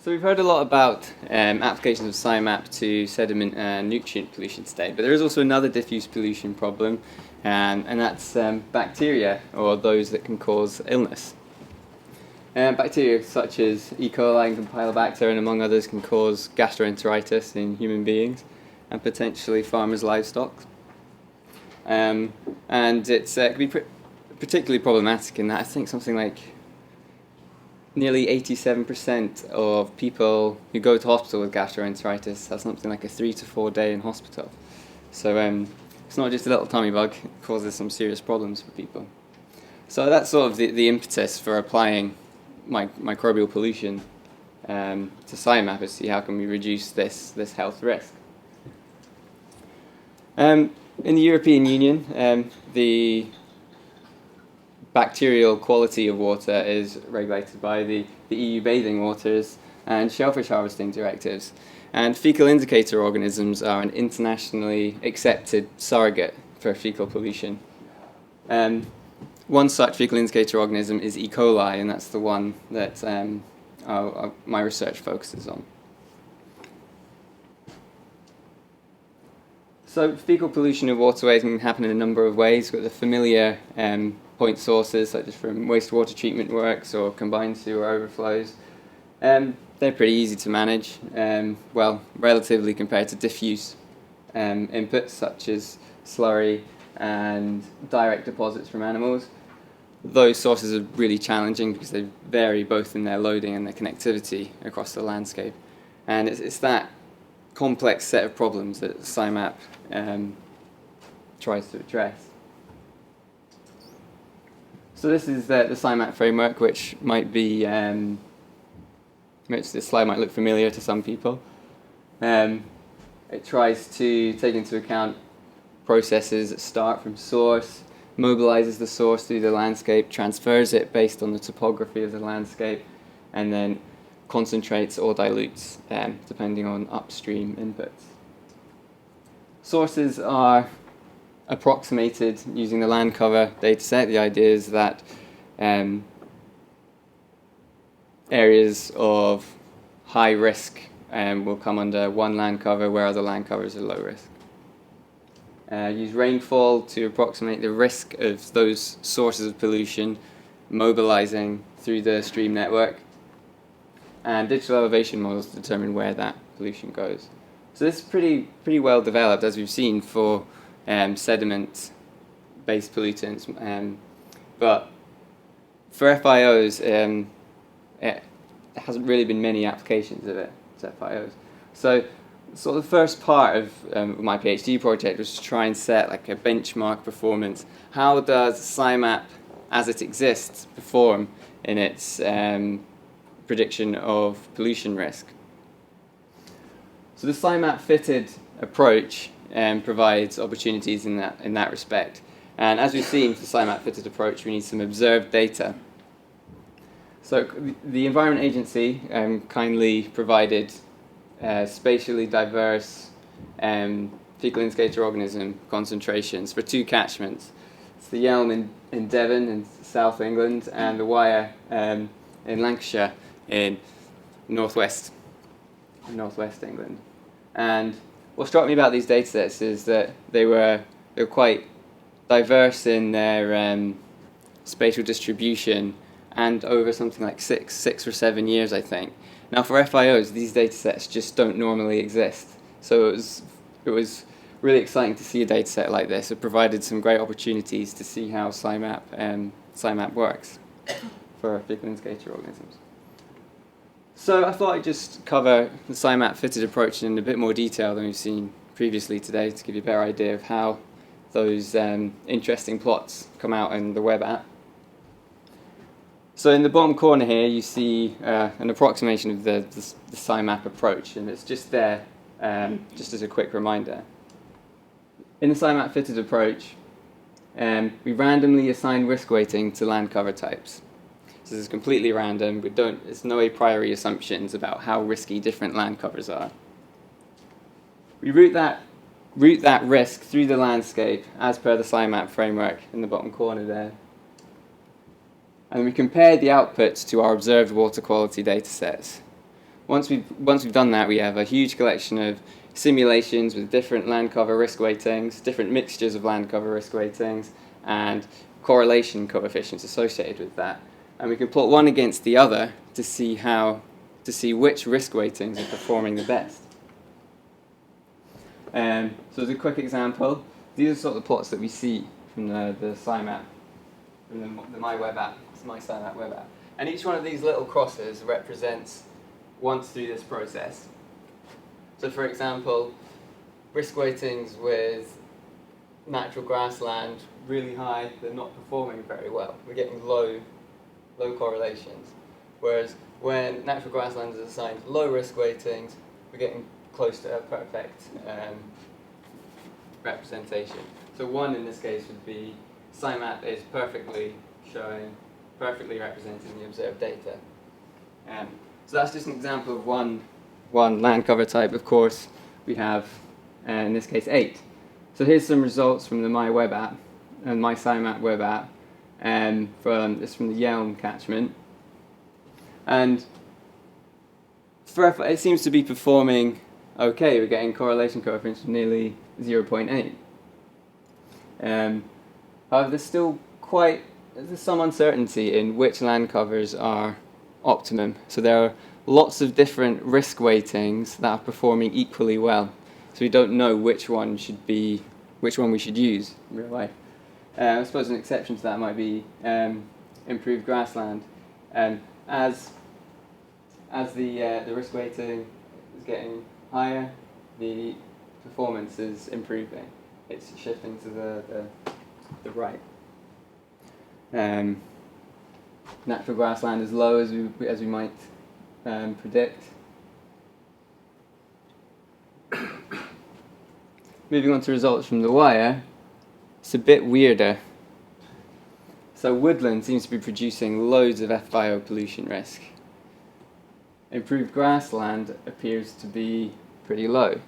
So we've heard a lot about applications of SCIMAP to sediment and nutrient pollution today, but there is also another diffuse pollution problem, and that's bacteria, or those that can cause illness. Bacteria such as E. coli and Campylobacter, and among others, can cause gastroenteritis in human beings and potentially farmers' livestock. And it can be particularly problematic in that I think something like nearly 87% of people who go to hospital with gastroenteritis have something like a 3 to 4 day in hospital. So it's not just a little tummy bug, it causes some serious problems for people. So that's sort of the impetus for applying microbial pollution to SCIMAP, to see how can we reduce this health risk. In the European Union, the bacterial quality of water is regulated by the EU bathing waters and shellfish harvesting directives. And fecal indicator organisms are an internationally accepted surrogate for fecal pollution. One such fecal indicator organism is E. coli, and that's the one that my research focuses on. So fecal pollution of waterways can happen in a number of ways. We've got the familiar point sources, such as from wastewater treatment works or combined sewer overflows. They're pretty easy to manage, relatively compared to diffuse inputs, such as slurry and direct deposits from animals. Those sources are really challenging because they vary both in their loading and their connectivity across the landscape. And it's that complex set of problems that SCIMAP tries to address. So this is the SCIMAP framework, which might be, this slide might look familiar to some people. It tries to take into account processes that start from source, mobilizes the source through the landscape, transfers it based on the topography of the landscape, and then concentrates or dilutes depending on upstream inputs. Sources are approximated using the land cover dataset. The idea is that areas of high risk will come under one land cover, where other land covers are low risk. Use rainfall to approximate the risk of those sources of pollution mobilizing through the stream network, and digital elevation models to determine where that pollution goes. So this is pretty well developed, as we've seen, for sediment-based pollutants, but for FIOs, it hasn't really been many applications of it to FIOs. So the first part of my PhD project was to try and set like a benchmark performance. How does SCIMAP, as it exists, perform in its prediction of pollution risk? So the SCIMAP fitted approach provides opportunities in that respect. And as we've seen for the SCIMAP fitted approach, we need some observed data. So the Environment Agency kindly provided spatially diverse fecal indicator organism concentrations for 2 catchments. It's the Yealm in Devon in South England, and the Wyre in Lancashire in northwest England. And what struck me about these datasets is that they were quite diverse in their spatial distribution, and over something like six or 7 years, I think. Now for FIOs, these datasets just don't normally exist. So it was really exciting to see a dataset like this. It provided some great opportunities to see how SCIMAP works for fecal indicator organisms. So I thought I'd just cover the SCIMAP fitted approach in a bit more detail than we've seen previously today, to give you a better idea of how those interesting plots come out in the web app. So in the bottom corner here, you see an approximation of the SCIMAP approach, and it's just there, just as a quick reminder. In the SCIMAP fitted approach, we randomly assign risk weighting to land cover types. So this is completely random. There's no a priori assumptions about how risky different land covers are. We route that risk through the landscape as per the SCIMAP framework in the bottom corner there. And we compare the outputs to our observed water quality data sets. once we've done that, we have a huge collection of simulations with different land cover risk weightings, different mixtures of land cover risk weightings, and correlation coefficients associated with that. And we can plot one against the other to see which risk weightings are performing the best. So as a quick example, these are sort of the plots that we see from the SCIMAP, from the My Web app, it's my SCIMAP web app. And each one of these little crosses represents once through this process. So for example, risk weightings with natural grassland really high, they're not performing very well. We're getting low correlations. Whereas when natural grassland is assigned low risk weightings, we're getting close to a perfect representation. So 1 in this case would be SCIMAP is perfectly representing the observed data. So that's just an example of one land cover type. Of course, we have, in this case, 8. So here's some results from the My Web app and My SCIMAP web app, from the Yealm catchment. And it seems to be performing okay. We're getting correlation coefficients of nearly 0.8. However, there's some uncertainty in which land covers are optimum. So there are lots of different risk weightings that are performing equally well. So we don't know which one we should use in real life. I suppose an exception to that might be improved grassland. As the risk weighting is getting higher, the performance is improving. It's shifting to the right. Natural grassland is low as we might predict. Moving on to results from the Wyre, it's a bit weirder. So woodland seems to be producing loads of FIO pollution risk. Improved grassland appears to be pretty low. You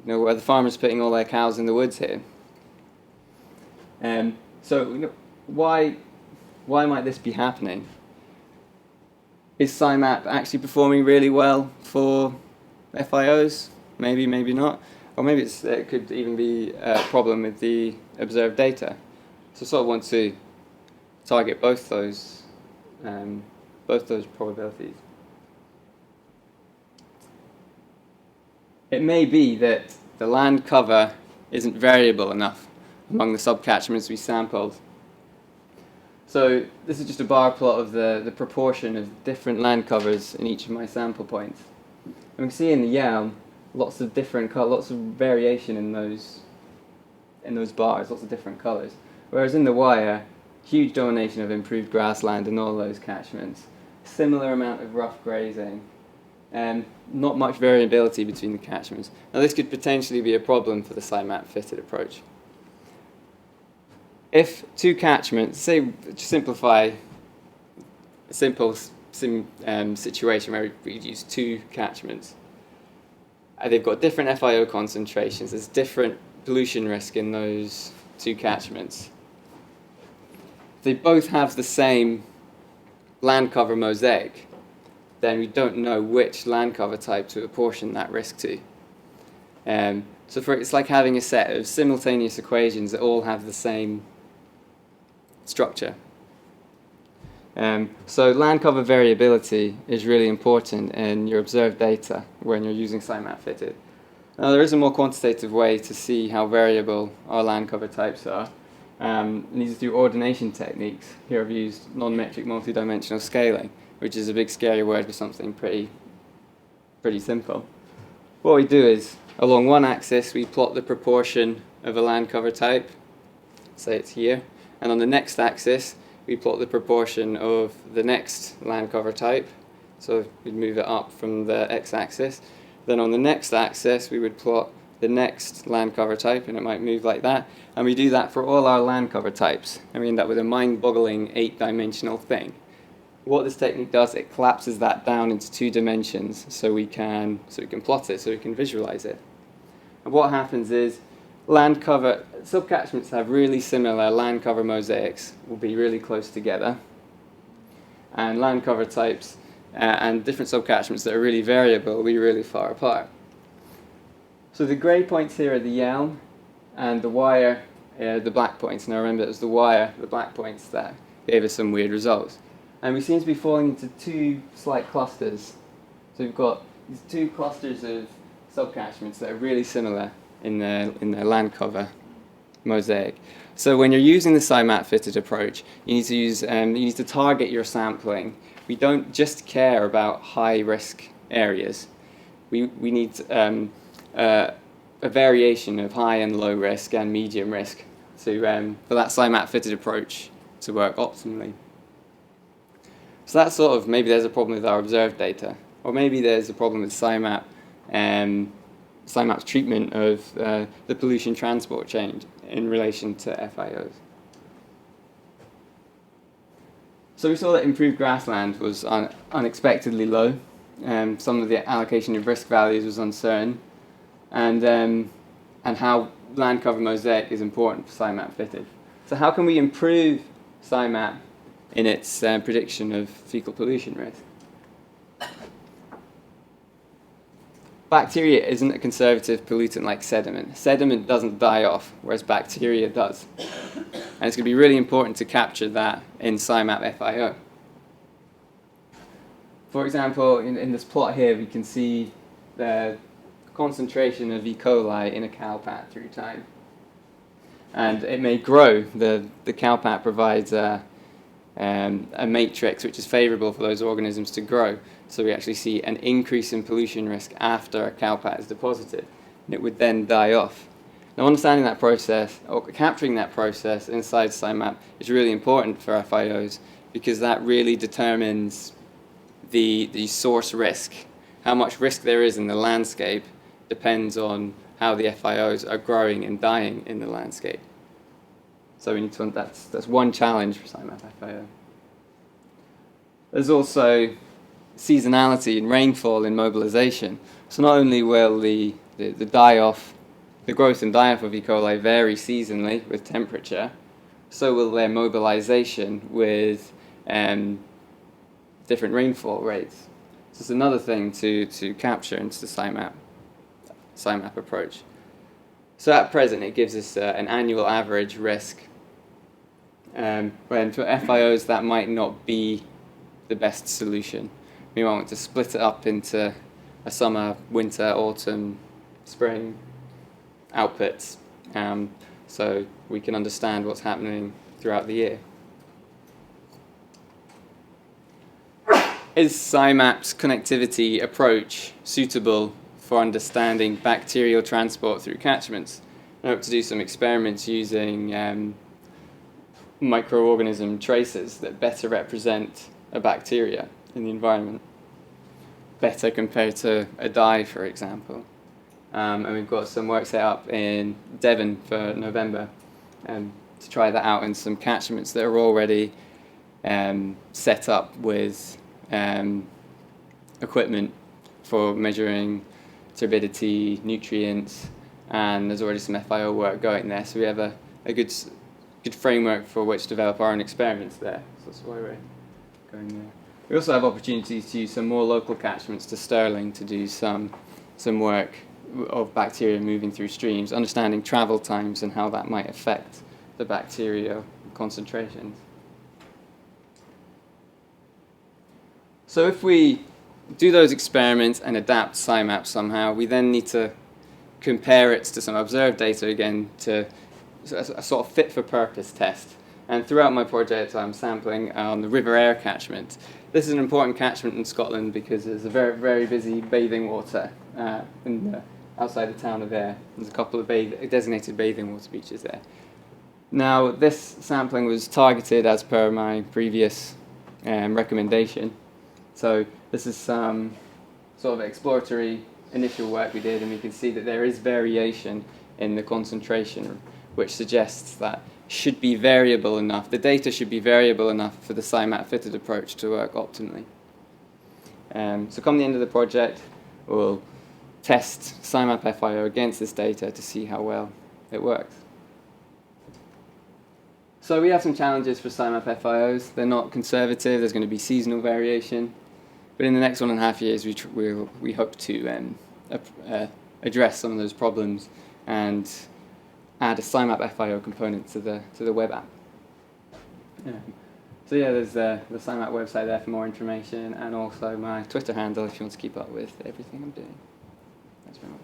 know, where the farmers putting all their cows in the woods here. So why might this be happening? Is SCIMAP actually performing really well for FIOs? Maybe, maybe not. Or maybe it could even be a problem with the observed data. So sort of want to target both those probabilities. It may be that the land cover isn't variable enough among the subcatchments we sampled. So this is just a bar plot of the proportion of different land covers in each of my sample points. And we can see in the Yealm lots of variation in those bars, lots of different colours. Whereas in the Wyre, huge domination of improved grassland in all those catchments, similar amount of rough grazing, and not much variability between the catchments. Now this could potentially be a problem for the SCIMAP fitted approach. If two catchments, say, to simplify a simple situation where we use two catchments, they've got different FIO concentrations, there's different pollution risk in those two catchments. They both have the same land cover mosaic, then we don't know which land cover type to apportion that risk to. So it's like having a set of simultaneous equations that all have the same structure. So land cover variability is really important in your observed data when you're using SCIMAP fitted. Now there is a more quantitative way to see how variable our land cover types are. And these are through ordination techniques. Here I've used non-metric multidimensional scaling, which is a big scary word for something pretty simple. What we do is, along one axis we plot the proportion of a land cover type, say it's here, and on the next axis we plot the proportion of the next land cover type, so we'd move it up from the x-axis. Then on the next axis we would plot the next land cover type, and it might move like that, and we do that for all our land cover types, and we end up with a mind-boggling 8-dimensional thing. What this technique does, it collapses that down into 2 dimensions so we can plot it, so we can visualize it. And what happens is land cover subcatchments have really similar land cover mosaics, will be really close together, and land cover types and different subcatchments that are really variable will be really far apart. So the grey points here are the Yealm, and the Wyre are the black points. Now remember, it was the Wyre, the black points, that gave us some weird results. And we seem to be falling into two slight clusters. So we've got these two clusters of subcatchments that are really similar in their land cover mosaic. So when you're using the SCIMAP fitted approach, you need to use you need to target your sampling. We don't just care about high risk areas. We need a variation of high and low risk and medium risk to for that SCIMAP fitted approach to work optimally. So that's sort of, maybe there's a problem with our observed data, or maybe there's a problem with SCIMAP, SCIMAP's treatment of the pollution transport chain in relation to FIOs. So we saw that improved grassland was unexpectedly low. Some of the allocation of risk values was uncertain, and how land cover mosaic is important for SCIMAP fitted. So how can we improve SCIMAP in its prediction of fecal pollution risk? Bacteria isn't a conservative pollutant like sediment. Sediment doesn't die off, whereas bacteria does. And it's going to be really important to capture that in SCIMAP FIO. For example, in this plot here, we can see the concentration of E. coli in a cowpat through time. And it may grow. The cowpat provides a matrix which is favorable for those organisms to grow. So we actually see an increase in pollution risk after a cowpat is deposited, and it would then die off. Now, understanding that process, or capturing that process inside SCIMAP, is really important for FIOs, because that really determines the source risk. How much risk there is in the landscape depends on how the FIOs are growing and dying in the landscape. So we need to, that's one challenge for SCIMAP FIO. There's also seasonality in rainfall in mobilisation. So not only will the die-off, the growth and die-off of E. coli vary seasonally with temperature, so will their mobilisation with different rainfall rates. So it's another thing to capture into the SCIMAP approach. So at present it gives us an annual average risk. When for FIOs that might not be the best solution. We might want to split it up into a summer, winter, autumn, spring outputs, so we can understand what's happening throughout the year. Is SCIMAP's connectivity approach suitable for understanding bacterial transport through catchments? I hope to do some experiments using microorganism traces that better represent a bacteria in the environment, better compared to a dye, for example. And we've got some work set up in Devon for November to try that out in some catchments that are already set up with equipment for measuring turbidity, nutrients, and there's already some FIO work going there, so we have a good framework for which to develop our own experiments there. So that's why we're going there. We also have opportunities to use some more local catchments to Stirling to do some work of bacteria moving through streams, understanding travel times and how that might affect the bacterial concentrations. So if we do those experiments and adapt SCIMAP somehow, we then need to compare it to some observed data again to a sort of fit-for-purpose test. And throughout my project, I'm sampling on the River Wyre catchment. This is an important catchment in Scotland because there's a very, very busy bathing water outside the town of Ayr. There's a couple of designated bathing water beaches there. Now, this sampling was targeted as per my previous recommendation. So this is some sort of exploratory initial work we did, and we can see that there is variation in the concentration, which suggests that should be variable enough. The data should be variable enough for the SCIMAP fitted approach to work optimally. So come the end of the project, we'll test SCIMAP FIO against this data to see how well it works. So we have some challenges for SCIMAP FIOs. They're not conservative. There's going to be seasonal variation. But in the next 1.5 years, we hope to address some of those problems and add a SCIMAP FIO component to the web app. So yeah, there's the SCIMAP website there for more information, and also my Twitter handle if you want to keep up with everything I'm doing. Thanks very much.